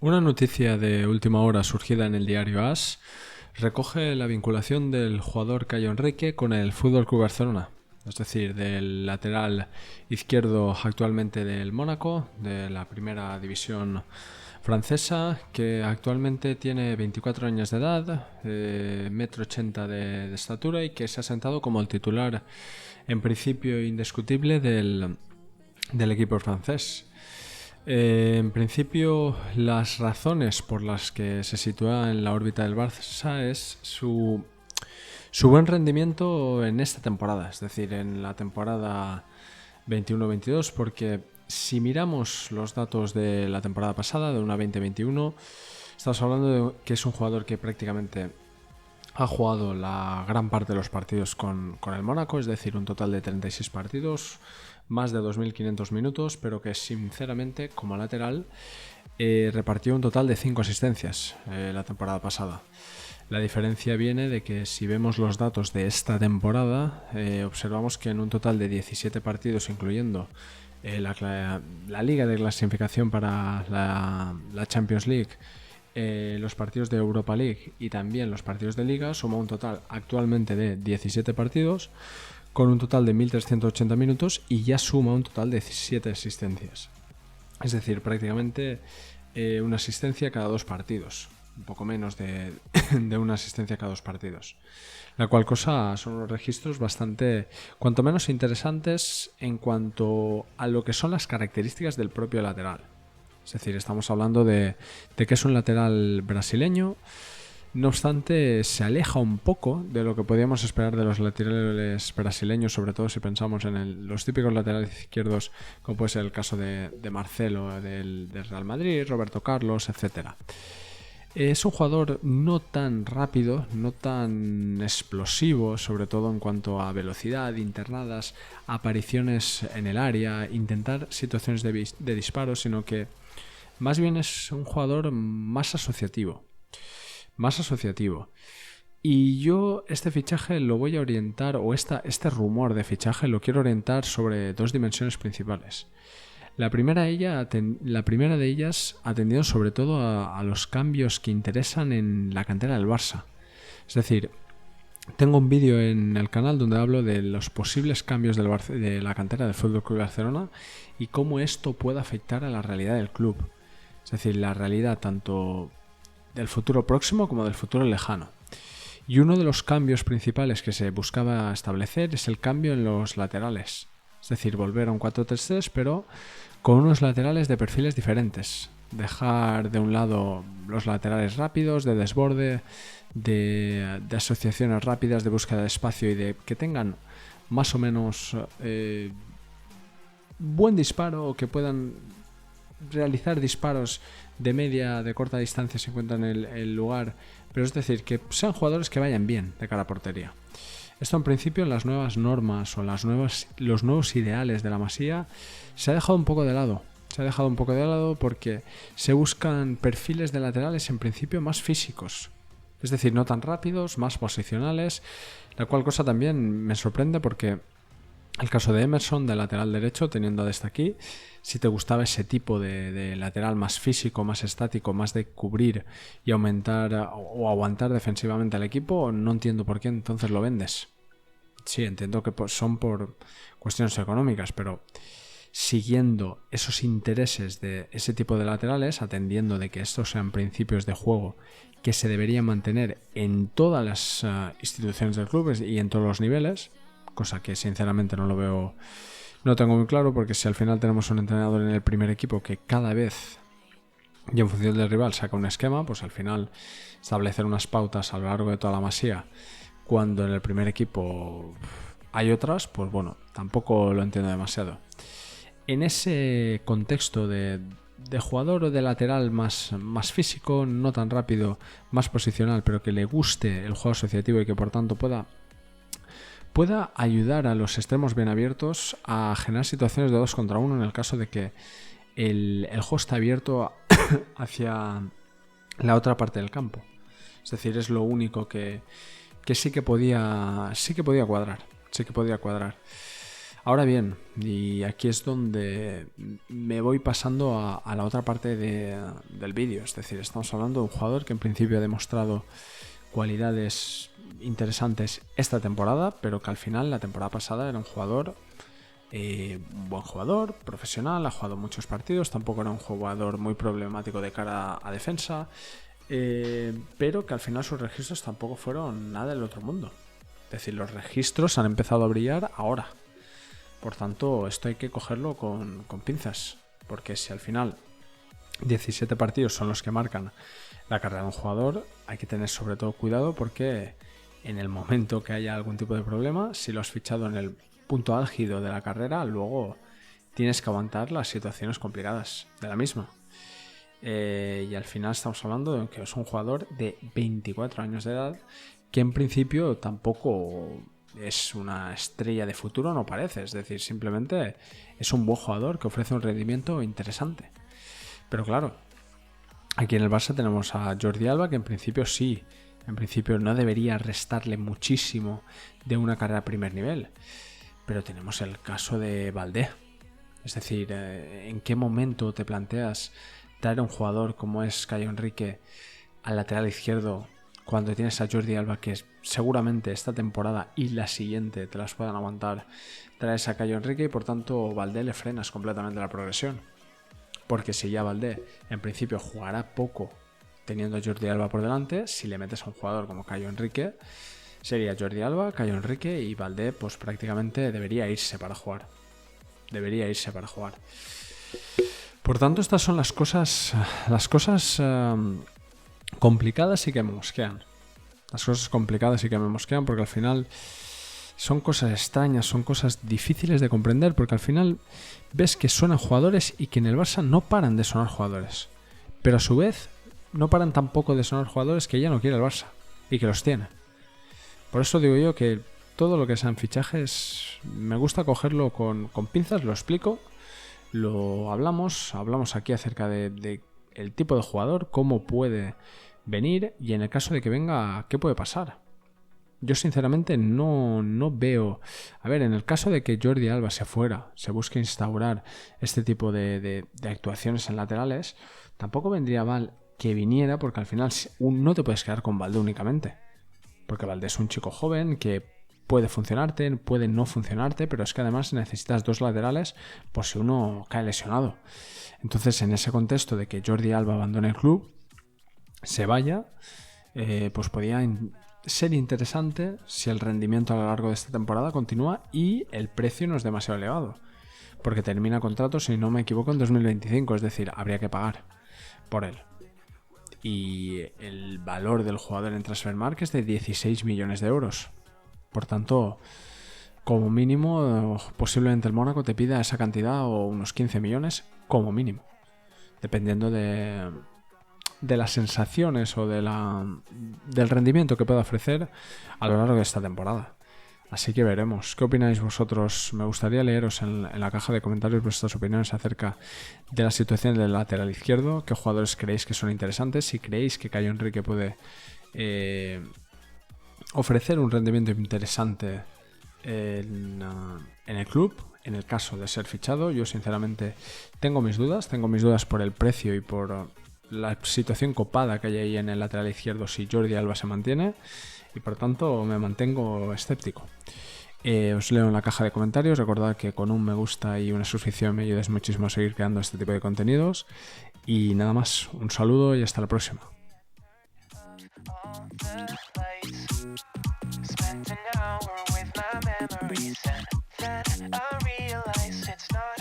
Una noticia de última hora surgida en el diario AS recoge la vinculación del jugador Caio Henrique con el FC Barcelona, es decir, del lateral izquierdo actualmente del Mónaco, de la primera división francesa, que actualmente tiene 24 años de edad, 1,80 m de estatura y que se ha sentado como el titular en principio indiscutible del equipo francés. En principio, las razones por las que se sitúa en la órbita del Barça es su buen rendimiento en esta temporada, es decir, en la temporada 21-22, porque si miramos los datos de la temporada pasada, de una 20-21, estamos hablando de que es un jugador que prácticamente ha jugado la gran parte de los partidos con el Mónaco, es decir, un total de 36 partidos, más de 2.500 minutos, pero que sinceramente como lateral repartió un total de 5 asistencias la temporada pasada. La diferencia viene de que si vemos los datos de esta temporada, observamos que en un total de 17 partidos, incluyendo la liga de clasificación para la Champions League, los partidos de Europa League y también los partidos de Liga, suma un total actualmente de 17 partidos, con un total de 1.380 minutos y ya suma un total de 17 asistencias. Es decir, prácticamente una asistencia cada 2 partidos. Un poco menos de una asistencia cada 2 partidos. La cual cosa son unos registros bastante, cuanto menos interesantes en cuanto a lo que son las características del propio lateral. Es decir, estamos hablando de que es un lateral brasileño. No obstante, se aleja un poco de lo que podíamos esperar de los laterales brasileños, sobre todo si pensamos en los típicos laterales izquierdos, como puede ser el caso de Marcelo del Real Madrid, Roberto Carlos, etc. Es un jugador no tan rápido, no tan explosivo, sobre todo en cuanto a velocidad, internadas, apariciones en el área, intentar situaciones de disparo, sino que más bien es un jugador más asociativo. Y yo este fichaje lo voy a orientar, o este rumor de fichaje lo quiero orientar sobre 2 dimensiones principales. La primera de ellas atendiendo sobre todo a los cambios que interesan en la cantera del Barça. Es decir, tengo un vídeo en el canal donde hablo de los posibles cambios de la cantera del FC Barcelona y cómo esto puede afectar a la realidad del club. Es decir, la realidad tanto del futuro próximo como del futuro lejano. Y uno de los cambios principales que se buscaba establecer es el cambio en los laterales. Es decir, volver a un 4-3-3, pero con unos laterales de perfiles diferentes. Dejar de un lado los laterales rápidos, de desborde, de asociaciones rápidas, de búsqueda de espacio y de que tengan más o menos buen disparo, o que puedan realizar disparos de media, de corta distancia si encuentran el lugar, pero es decir, que sean jugadores que vayan bien de cara a portería. Esto en principio en las nuevas normas o los nuevos ideales de la Masía se ha dejado un poco de lado. Porque se buscan perfiles de laterales en principio más físicos. Es decir, no tan rápidos, más posicionales, la cual cosa también me sorprende porque el caso de Emerson, de lateral derecho, teniendo desde aquí, si te gustaba ese tipo de lateral más físico, más estático, más de cubrir y aumentar o aguantar defensivamente al equipo, no entiendo por qué entonces lo vendes. Sí, entiendo que son por cuestiones económicas, pero siguiendo esos intereses de ese tipo de laterales, atendiendo de que estos sean principios de juego que se deberían mantener en todas las instituciones del club y en todos los niveles, cosa que sinceramente no tengo muy claro, porque si al final tenemos un entrenador en el primer equipo que cada vez y en función del rival saca un esquema, pues al final establecer unas pautas a lo largo de toda la Masía cuando en el primer equipo hay otras, pues bueno, tampoco lo entiendo demasiado. En ese contexto de jugador o de lateral más físico, no tan rápido, más posicional, pero que le guste el juego asociativo y que por tanto pueda ayudar a los extremos bien abiertos a generar situaciones de 2 contra 1 en el caso de que el juego está abierto hacia la otra parte del campo. Es decir, es lo único que sí que podía cuadrar. Ahora bien, y aquí es donde me voy pasando a la otra parte del vídeo. Es decir, estamos hablando de un jugador que en principio ha demostrado cualidades interesantes esta temporada, pero que al final la temporada pasada era un jugador, un buen jugador, profesional, ha jugado muchos partidos, tampoco era un jugador muy problemático de cara a defensa, pero que al final sus registros tampoco fueron nada del otro mundo. Es decir, los registros han empezado a brillar ahora. Por tanto, esto hay que cogerlo con pinzas, porque si al final 17 partidos son los que marcan la carrera de un jugador, hay que tener sobre todo cuidado, porque en el momento que haya algún tipo de problema, si lo has fichado en el punto álgido de la carrera, luego tienes que aguantar las situaciones complicadas de la misma. Y al final estamos hablando de que es un jugador de 24 años de edad, que en principio tampoco es una estrella de futuro, no parece. Es decir, simplemente es un buen jugador que ofrece un rendimiento interesante. Pero claro, aquí en el Barça tenemos a Jordi Alba, que en principio sí, en principio no debería restarle muchísimo de una carrera a primer nivel. Pero tenemos el caso de Baldé. Es decir, ¿en qué momento te planteas traer a un jugador como es Caio Henrique al lateral izquierdo cuando tienes a Jordi Alba, que seguramente esta temporada y la siguiente te las puedan aguantar? Traes a Caio Henrique y por tanto Baldé le frenas completamente la progresión. Porque si ya Baldé en principio jugará poco teniendo a Jordi Alba por delante, si le metes a un jugador como Caio Henrique, sería Jordi Alba, Caio Henrique y Baldé pues prácticamente debería irse para jugar. Por tanto, estas son las cosas complicadas y que me mosquean. Las cosas complicadas y que me mosquean, porque al final son cosas extrañas, son cosas difíciles de comprender, porque al final ves que suenan jugadores y que en el Barça no paran de sonar jugadores. Pero a su vez no paran tampoco de sonar jugadores que ya no quiere el Barça y que los tiene. Por eso digo yo que todo lo que sean fichajes me gusta cogerlo con pinzas, lo explico, lo hablamos aquí acerca de el tipo de jugador, cómo puede venir y en el caso de que venga, ¿qué puede pasar? Yo sinceramente no veo... A ver, en el caso de que Jordi Alba se fuera, se busque instaurar este tipo de actuaciones en laterales, tampoco vendría mal que viniera, porque al final no te puedes quedar con Baldé únicamente. Porque Baldé es un chico joven que puede funcionarte, puede no funcionarte, pero es que además necesitas dos laterales por si uno cae lesionado. Entonces, en ese contexto de que Jordi Alba abandone el club, se vaya, pues podía ser interesante si el rendimiento a lo largo de esta temporada continúa y el precio no es demasiado elevado. Porque termina contrato, si no me equivoco, en 2025, es decir, habría que pagar por él. Y el valor del jugador en Transfermarkt es de 16 millones de euros. Por tanto, como mínimo, posiblemente el Mónaco te pida esa cantidad o unos 15 millones como mínimo. Dependiendo de las sensaciones o del rendimiento que pueda ofrecer a lo largo de esta temporada. Así que veremos. ¿Qué opináis vosotros? Me gustaría leeros en la caja de comentarios vuestras opiniones acerca de la situación del lateral izquierdo. ¿Qué jugadores creéis que son interesantes? Si creéis que Caio Henrique puede ofrecer un rendimiento interesante en el club, en el caso de ser fichado. Yo sinceramente tengo mis dudas por el precio y por la situación copada que hay ahí en el lateral izquierdo si Jordi Alba se mantiene, y por tanto me mantengo escéptico. Os leo en la caja de comentarios. Recordad que con un me gusta y una suscripción me ayudáis muchísimo a seguir creando este tipo de contenidos. Y nada más, un saludo y hasta la próxima. Spent an hour with my memories, and then I realized it's not